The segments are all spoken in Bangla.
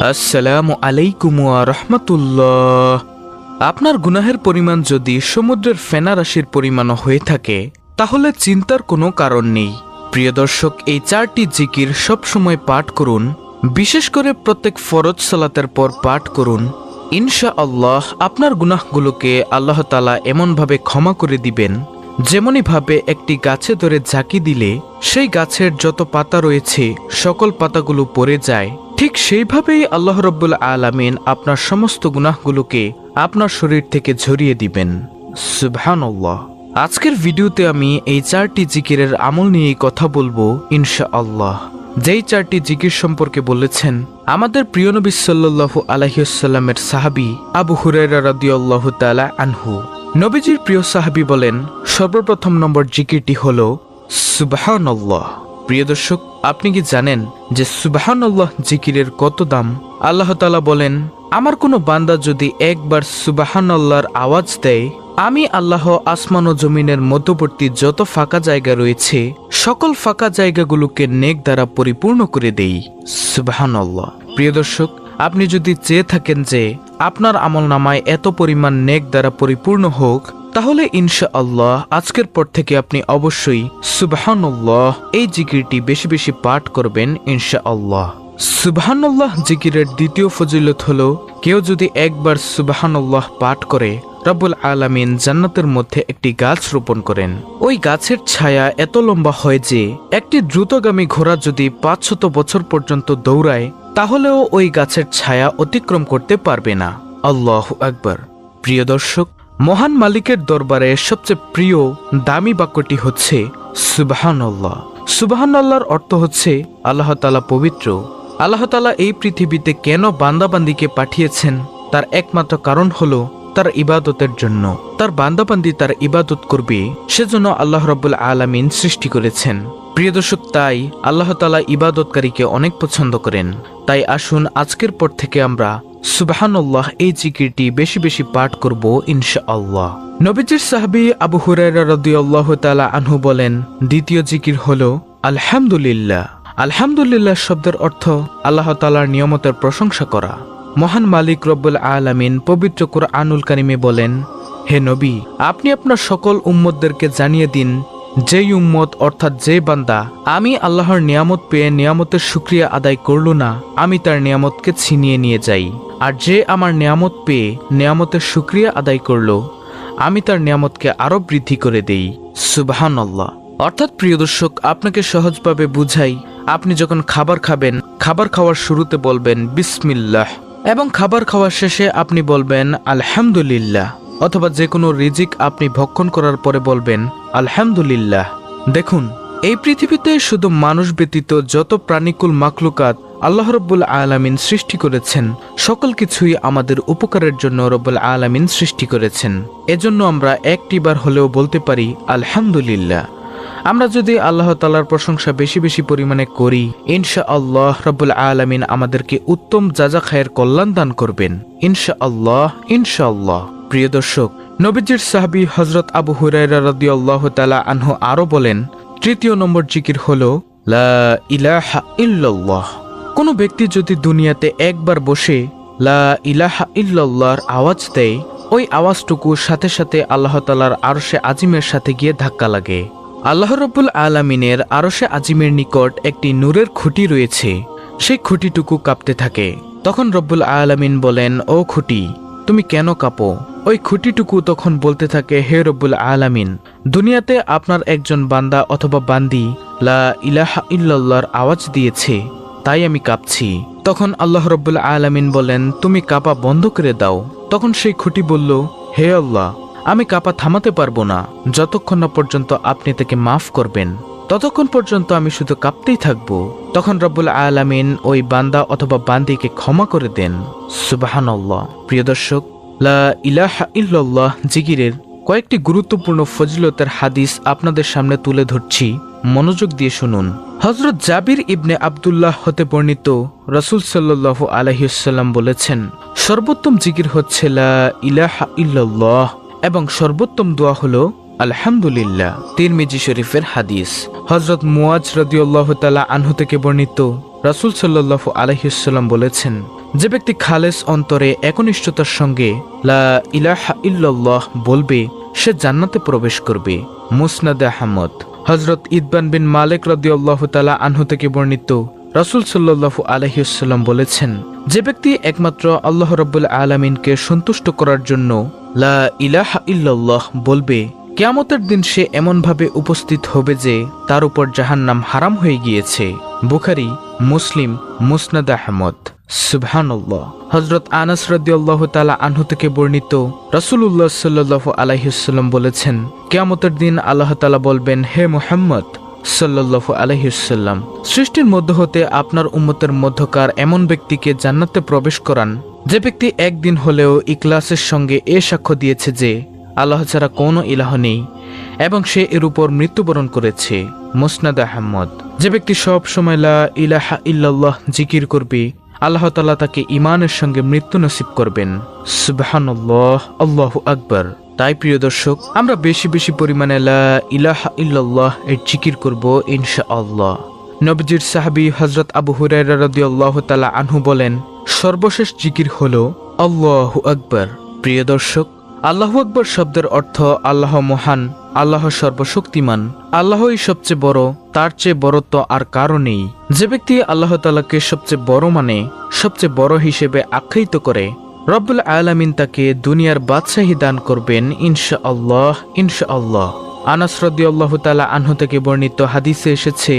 আসসালামু আলাইকুম ওয়া রাহমাতুল্লাহ। আপনার গুনাহের পরিমাণ যদি সমুদ্রের ফেনা রাশির পরিমাণও হয়ে থাকে তাহলে চিন্তার কোনো কারণ নেই। প্রিয় দর্শক, এই 4টি জিকির সব সময় পাঠ করুন, বিশেষ করে প্রত্যেক ফরজ সালাতের পর পাঠ করুন। ইনশাআল্লাহ আপনার গুনাহগুলোকে আল্লাহ তাআলা এমনভাবে ক্ষমা করে দিবেন যেমনিভাবে একটি গাছে ধরে ঝাঁকি দিলে সেই গাছের যত পাতা রয়েছে সকল পাতাগুলো পড়ে যায়, ঠিক সেইভাবেই আল্লাহ রাব্বুল আলামিন আপনার সমস্ত গুনাহগুলোকে আপনার শরীর থেকে ঝরিয়ে দিবেন। সুবহানাল্লাহ। আজকের ভিডিওতে আমি এই 4টি জিকিরের আমল নিয়েই কথা বলবো ইনশাআল্লাহ। যেই 4টি জিকির সম্পর্কে বলেছেন আমাদের প্রিয় নবী সাল্লাল্লাহু আলাইহি ওয়াসাল্লামের সাহাবী আবু হুরায়রা রাদিয়াল্লাহু তাআলা আনহু। নবীজির প্রিয় সাহাবী বলেন, সর্বপ্রথম নম্বর জিকিরটি হলো সুবহানাল্লাহ। প্রিয় দর্শক, আপনি কি জানেন যে সুবহানাল্লাহ জিকিরের কত দাম? আল্লাহ তাআলা বলেন, আমার কোনো বান্দা যদি একবার সুবহানাল্লাহর আওয়াজ দেয়, আমি আল্লাহ আসমান ও জমিনের মধ্যবর্তী যত ফাঁকা জায়গা রয়েছে সকল ফাঁকা জায়গাগুলোকে নেক দ্বারা পরিপূর্ণ করে দেই। সুবহানাল্লাহ। প্রিয় দর্শক, আপনি যদি চেয়ে থাকেন যে আপনার আমলনামায় এত পরিমাণ নেক দ্বারা পরিপূর্ণ হোক, তাহলে ইনশাআল্লাহ আজকের পর থেকে আপনি অবশ্যই সুবহানাল্লাহ এই জিকিরটি বেশি বেশি পাঠ করবেন ইনশাআল্লাহ। সুবহানাল্লাহ জিকিরের দ্বিতীয় ফজিলত হলো, কেউ যদি একবার সুবহানাল্লাহ পাঠ করে রব্বুল আলামিন জান্নাতের মধ্যে একটি গাছ রোপণ করেন। ওই গাছের ছায়া এত লম্বা হয় যে একটি দ্রুতগামী ঘোড়া যদি 500 বছর পর্যন্ত দৌড়ায় তাহলেও ওই গাছের ছায়া অতিক্রম করতে পারবে না। আল্লাহু আকবার। প্রিয় দর্শক, মহান মালিকের দরবারে সবচেয়ে প্রিয় দামি বাক্যটি হচ্ছে সুবহানাল্লাহ। সুবহানাল্লাহর অর্থ হচ্ছে আল্লাহ তাআলা পবিত্র। আল্লাহ তাআলা এই পৃথিবীতে কেন বান্দাবান্দিকে পাঠিয়েছেন তার একমাত্র কারণ হলো তার ইবাদতের জন্য। তার বান্দাবান্দি তার ইবাদত করবে সেজন্য আল্লাহ রাব্বুল আলামিন সৃষ্টি করেছেন। প্রিয় দর্শক, তাই আল্লাহ তাআলা ইবাদতকারীকে অনেক পছন্দ করেন। তাই আসুন আজকের পর থেকে আমরা সুবহানাল্লাহ এই জিকিরটি বেশি বেশি পাঠ করব ইনশাআল্লাহ। নবীজির সাহাবী আবু হুরায়রা রাদিয়াল্লাহু তাআলা আনহু বলেন, দ্বিতীয় জিকির হলো আলহামদুলিল্লাহ। আলহামদুলিল্লাহ শব্দের অর্থ আল্লাহ তাআলার নিয়ামতের প্রশংসা করা। মহান মালিক রব্বুল আলামিন পবিত্র কুরআনুল কারিমে বলেন, হে নবী, আপনি আপনার সকল উম্মতদেরকে জানিয়ে দিন, যেই উম্মত অর্থাৎ যে বান্দা আমি আল্লাহর নিয়ামত পেয়ে নিয়ামতের শুকরিয়া আদায় করল না, আমি তার নিয়ামতকে ছিনিয়ে নিয়ে যাই। আর যে আমার নিয়ামত পেয়ে নিয়ামতের শুকরিয়া আদায় করল, আমি তার নিয়ামতকে আরো বৃদ্ধি করে দেই। সুবহানাল্লাহ। অর্থাৎ প্রিয় দর্শক, আপনাকে সহজভাবে বুঝাই, আপনি যখন খাবার খাবেন, খাবার খাওয়ার শুরুতে বলবেন বিসমিল্লাহ, এবং খাবার খাওয়ার শেষে আপনি বলবেন আলহামদুলিল্লাহ, অথবা যে কোনো রিজিক আপনি ভক্ষণ করার পরে বলবেন আলহামদুলিল্লাহ। দেখুন, এই পৃথিবীতে শুধু মানুষ ব্যতীত যত প্রাণীকুল মাখলুকাত আল্লাহ রাব্বুল আলামিন সৃষ্টি করেছেন, সকল কিছুই আমাদের উপকারের জন্য রাব্বুল আলামিন সৃষ্টি করেছেন। এজন্য আমরা একটিবার হলেও বলতে পারি আলহামদুলিল্লাহ। আমরা যদি আল্লাহ তাআলার প্রশংসা বেশি বেশি পরিমাণে করি, ইনশাআল্লাহ রাব্বুল আলামিন আমাদেরকে উত্তম যাজা খায়ের কল্যাণ দান করবেন ইনশাআল্লাহ ইনশাআল্লাহ। প্রিয় দর্শক, নবীজির সাহাবী হযরত আবু হুরায়রা রাদিয়াল্লাহু তাআলা আনহু আরো বলেন, তৃতীয় নম্বর জিকির হলো লা ইলাহা ইল্লাল্লাহ। কোনো ব্যক্তি যদি দুনিয়াতে একবার বসে লা ইলাহা ইল্লাল্লাহর আওয়াজ দেয়, ওই আওয়াজটুকু সাথে সাথে আল্লাহ তাআলার আরশে আজিমের সাথে গিয়ে ধাক্কা লাগে। আল্লাহ রাব্বুল আলামিনের আরশে আজিমের নিকট একটি নূরের খুঁটি রয়েছে, সেই খুঁটিটুকু কাঁপতে থাকে। তখন রব্বুল আলামিন বলেন, ও খুঁটি, তুমি কেন কাঁপো? ওই খুঁটিটুকু তখন বলতে থাকে, হে রব্বুল আলামিন, দুনিয়াতে আপনার একজন বান্দা অথবা বান্দি লা ইলাহা ইল্লাল্লাহর আওয়াজ দিয়েছে, তাই আমি কাঁপছি। তখন আল্লাহ রব্বুল আলামিন বলেন, তুমি কাঁপা বন্ধ করে দাও। তখন সেই খুঁটি বলল, হে আল্লাহ, আমি কাঁপা থামাতে পারবো না যতক্ষণ না পর্যন্ত আপনি তাকে মাফ করবেন, ততক্ষণ পর্যন্ত আমি শুধু কাঁপতেই থাকবো। তখন রব্বুল আলামিন ওই বান্দা অথবা বান্দিকে ক্ষমা করে দেন। সুবহানাল্লাহ। প্রিয় দর্শক, লা ইলাহা ইল্লাল্লাহ জিকিরের কয়েকটি গুরুত্বপূর্ণ ফজিলতের হাদিস আপনাদের সামনে তুলে ধরছি, মনোযোগ দিয়ে শুনুন। হযরত জাবির ইবনে আব্দুল্লাহ হতে বর্ণিত, রাসূল সাল্লাল্লাহু আলাইহি ওয়াসাল্লাম বলেছেন, সর্বোত্তম জিকির হচ্ছে লা ইলাহা ইল্লাল্লাহ এবং সর্বোত্তম দোয়া হলো আলহামদুলিল্লাহ। তিরমিজি শরীফের হাদিস। হযরত মুয়াজ রাদিয়াল্লাহু তাআলা আনহু থেকে বর্ণিত, রাসূল সাল্লাল্লাহু আলাইহি ওয়াসাল্লাম বলেছেন, যে ব্যক্তি খালেস অন্তরে একনিষ্ঠতার সঙ্গে লা ইলাহা ইল্লাল্লাহ বলবে সে জান্নাতে প্রবেশ করবে। মুসনাদ আহমদ। হযরত ইতবান বিন মালিক রাদিয়াল্লাহু তাআলা আনহু থেকে বর্ণিত, রাসূল সাল্লাল্লাহু আলাইহি ওয়াসাল্লাম বলেছেন, যে ব্যক্তি একমাত্র আল্লাহ রাব্বুল আলামিনকে সন্তুষ্ট করার জন্য লা ইলাহা ইল্লাল্লাহ বলবে, কিয়ামতের দিন সে এমনভাবে উপস্থিত হবে যে তার উপর জাহান্নাম হারাম হয়ে গিয়েছে। বুখারী, মুসলিম, মুসনাদ আহমদ। সুবহানাল্লাহ। হযরত আনাস রাদিয়াল্লাহু তাআলা আনহু থেকে বর্ণিত, রাসূলুল্লাহ সাল্লাল্লাহু আলাইহি ওয়াসাল্লাম বলেছেন, কিয়ামতের দিন আল্লাহ তাআলা বলবেন, হে মুহাম্মদ সাল্লাল্লাহু আলাইহি ওয়াসাল্লাম, সৃষ্টির মধ্য হতে আপনার উম্মতের মধ্যকার এমন ব্যক্তিকে জান্নাতে প্রবেশ করান যে ব্যক্তি একদিন হলেও ইখলাসের সঙ্গে এ সাক্ষ্য দিয়েছে যে আল্লাহ ছাড়া কোনো ইলাহ নেই এবং সে এর উপর মৃত্যুবরণ করেছে। মুসনাদ আহমদ। যে ব্যক্তি সব সময় লা ইলাহা ইল্লাল্লাহ জিকির করবে, আল্লাহ তাআলা তাকে ঈমানের সঙ্গে মৃত্যু নসিব করবেন। সুবহানাল্লাহ, আল্লাহু আকবার। তাই প্রিয় দর্শক, আমরা বেশি বেশি পরিমাণে লা ইলাহা ইল্লাল্লাহ এর জিকির করব ইনশাআল্লাহ। নবীজির সাহাবী হযরত আবু হুরায়রা রাদিয়াল্লাহু তাআলা আনহু বলেন, সর্বশেষ জিকির হলো আল্লাহু আকবার। প্রিয় দর্শক, আল্লাহু আকবার শব্দের অর্থ আল্লাহ মহান, আল্লাহ সর্বশক্তিমান, আল্লাহই সবচেয়ে বড়, তার চেয়ে বড় তো আর কারো নেই। যে ব্যক্তি আল্লাহ তাআলাকে সবচেয়ে বড় মানে সবচেয়ে বড় হিসেবে আখ্যায়িত করে, রব্বুল আলামিন তাকে দুনিয়ার বাদশাহী দান করবেন ইনশাআল্লাহ, ইনশাআল্লাহ। আনাস রাদিয়াল্লাহু তাআলা আনহু থেকে বর্ণিত হাদিসে এসেছে,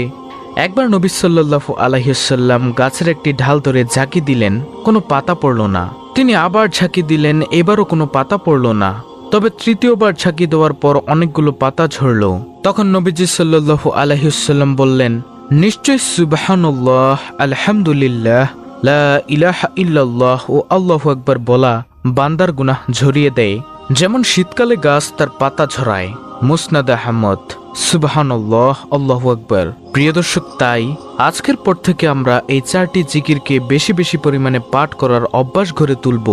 একবার নবী সাল্লাল্লাহু আলাইহি ওয়াসাল্লাম গাছের একটি ঢাল ধরে ঝাঁকি দিলেন, কোনো পাতা পড়ল না। তিনি আবার ঝাঁকি দিলেন, এবারও কোনো পাতা পড়ল না। তবে তৃতীয়বার ঝাঁকি দেওয়ার পর অনেকগুলো পাতা ঝরল। তখন নবীজি সাল্লাল্লাহু আলাইহি ওয়াসাল্লাম বললেন, নিশ্চয় সুবহানাল্লাহ, আলহামদুলিল্লাহ, লা ইলাহা ইল্লাল্লাহ ও আল্লাহু আকবার বলা বান্দার গুনাহ ঝরিয়ে দেয়, যেমন শীতকালে গাছ তার পাতা ঝরায়। মুসনাদ আহমদ। সুবহানাল্লাহ, আল্লাহু আকবার। প্রিয় দর্শক, তাই আজকের পর থেকে আমরা এই 4টি জিকিরকে বেশি বেশি পরিমাণে পাঠ করার অভ্যাস গড়ে তুলব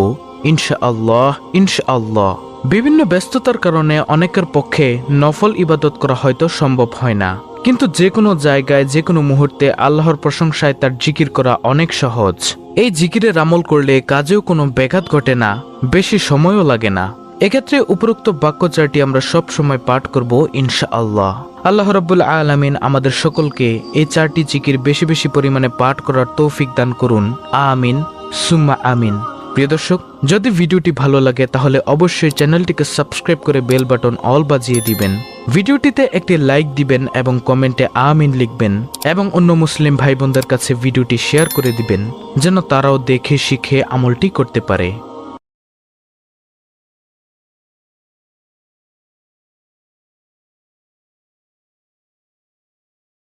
ইনশাআল্লাহ, ইনশাআল্লাহ। বিভিন্ন ব্যস্ততার কারণে অনেকের পক্ষে নফল ইবাদত করা হয়তো সম্ভব হয় না, কিন্তু যে কোনো জায়গায় যে কোনো মুহূর্তে আল্লাহর প্রশংসায় তার জিকির করা অনেক সহজ। এই জিকিরের আমল করলে কাজেও কোনো ব্যাঘাত ঘটে না, বেশি সময়ও লাগে না। এক্ষেত্রে উপরোক্ত বাক্য 4টি আমরা সব সময় পাঠ করব ইনশাআল্লাহ। আল্লাহ রাব্বুল আলামিন আমাদের সকলকে এই 4টি জিকির বেশি বেশি পরিমাণে পাঠ করার তৌফিক দান করুন। আমিন, সুম্মা আমিন। প্রিয় দর্শক, যদি ভিডিওটি ভালো লাগে তাহলে অবশ্যই চ্যানেলটিকে সাবস্ক্রাইব করে বেল বাটন অল বাজিয়ে দিবেন। ভিডিওটিতে একটি লাইক দিবেন এবং কমেন্টে আমিন লিখবেন এবং অন্য মুসলিম ভাই বোনদের কাছে ভিডিওটি শেয়ার করে দিবেন যেন তারাও দেখে শিখে আমলটি করতে পারে।